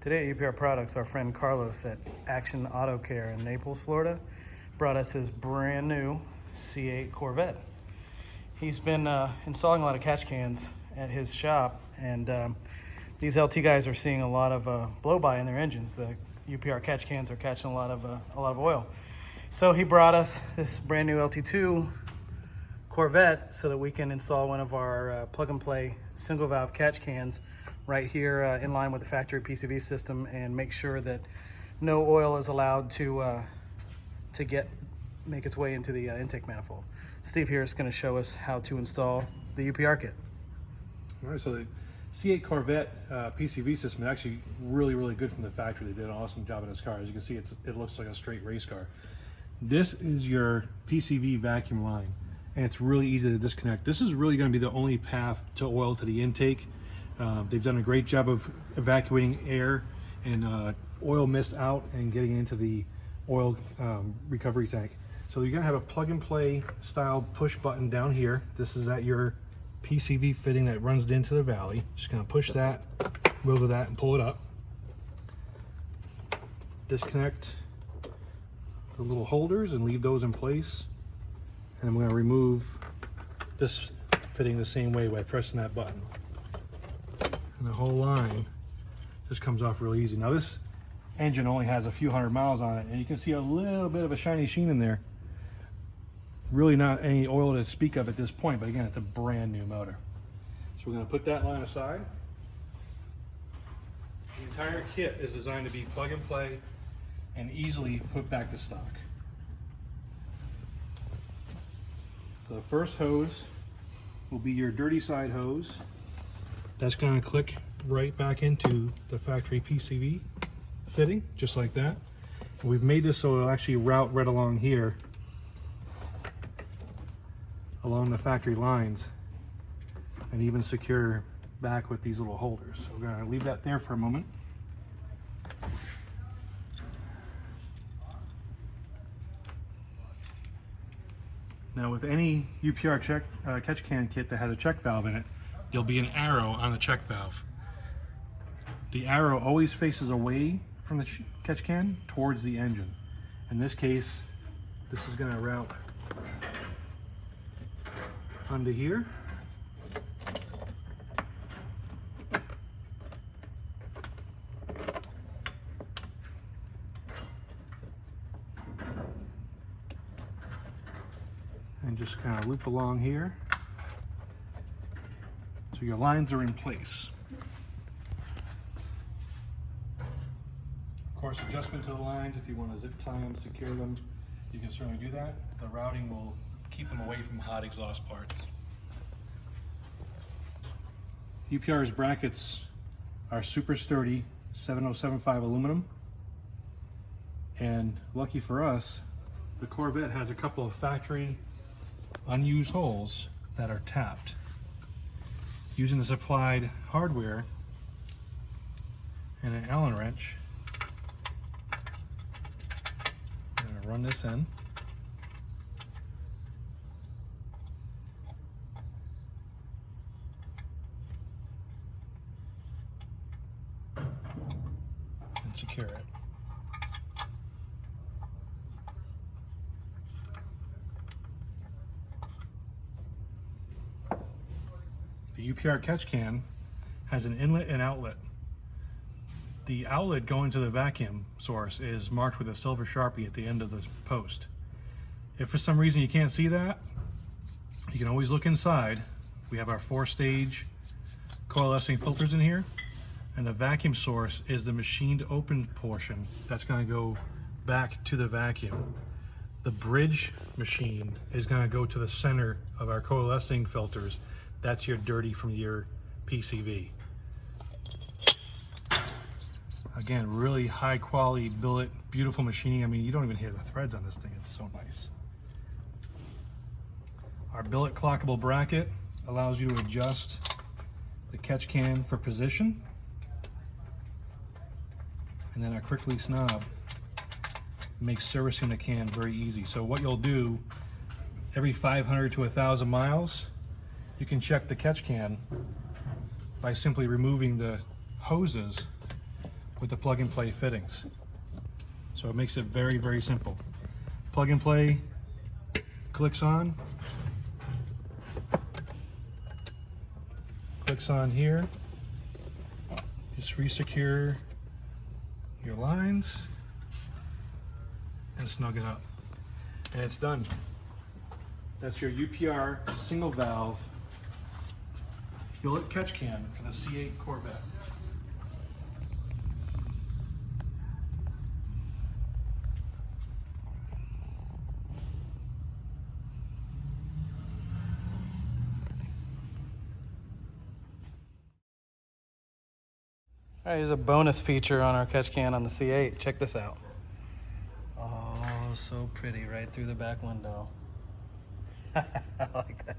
Today at UPR Products, our friend Carlos at Action Auto Care in Naples, Florida, brought us his brand new C8 Corvette. He's been installing a lot of catch cans at his shop, and these LT guys are seeing a lot of blow-by in their engines. The UPR catch cans are catching a lot of oil. So he brought us this brand new LT2 Corvette so that we can install one of our plug-and-play single-valve catch cans right here in line with the factory Pcv system, and make sure that no oil is allowed to make its way into the intake manifold. Steve here is going to show us how to install the UPR kit. All right, so the C8 Corvette Pcv system is actually really good from the factory. They did an awesome job in this car. As you can see, it looks like a straight race car. This is your PCV vacuum line, and it's really easy to disconnect. This is really going to be the only path to oil to the intake. They've done a great job of evacuating air and oil mist out and getting into the oil recovery tank. So you're going to have a plug-and-play style push button down here. This is at your PCV fitting that runs into the valley. Just going to push that, wiggle that, and pull it up. Disconnect the little holders and leave those in place. And I'm going to remove this fitting the same way by pressing that button. And the whole line just comes off really easy. Now this engine only has a few hundred miles on it, and you can see a little bit of a shiny sheen in there. Really not any oil to speak of at this point, but again, it's a brand new motor. So we're going to put that line aside. The entire kit is designed to be plug and play and easily put back to stock. So the first hose will be your dirty side hose. That's going to click right back into the factory PCV fitting, just like that. And we've made this so it'll actually route right along here, along the factory lines, and even secure back with these little holders. So we're going to leave that there for a moment. Now with any UPR catch can kit that has a check valve in it, there'll be an arrow on the check valve. The arrow always faces away from the catch can towards the engine. In this case, this is going to route onto here. And just kind of loop along here. So your lines are in place. Of course, adjustment to the lines, if you want to zip tie them, secure them, you can certainly do that. The routing will keep them away from hot exhaust parts. UPR's brackets are super sturdy 7075 aluminum, and lucky for us, the Corvette has a couple of factory unused holes that are tapped. Using the supplied hardware and an Allen wrench, I'm going to run this in. And secure it. The UPR catch can has an inlet and outlet. The outlet going to the vacuum source is marked with a silver Sharpie at the end of the post. If for some reason you can't see that, you can always look inside. We have our 4-stage coalescing filters in here, and the vacuum source is the machined open portion that's going to go back to the vacuum. The bridge machine is going to go to the center of our coalescing filters. That's your dirty from your PCV. Again, really high quality billet, beautiful machining. I mean, you don't even hear the threads on this thing. It's so nice. Our billet clockable bracket allows you to adjust the catch can for position. And then our quick release knob makes servicing the can very easy. So what you'll do, every 500 to 1,000 miles, you can check the catch can by simply removing the hoses with the plug and play fittings. So it makes it very, very simple. Plug and play clicks on here. Just resecure your lines and snug it up. And it's done. That's your UPR single valve billet catch can for the C8 Corvette. All right, here's a bonus feature on our catch can on the C8. Check this out. Oh, so pretty right through the back window. I like that.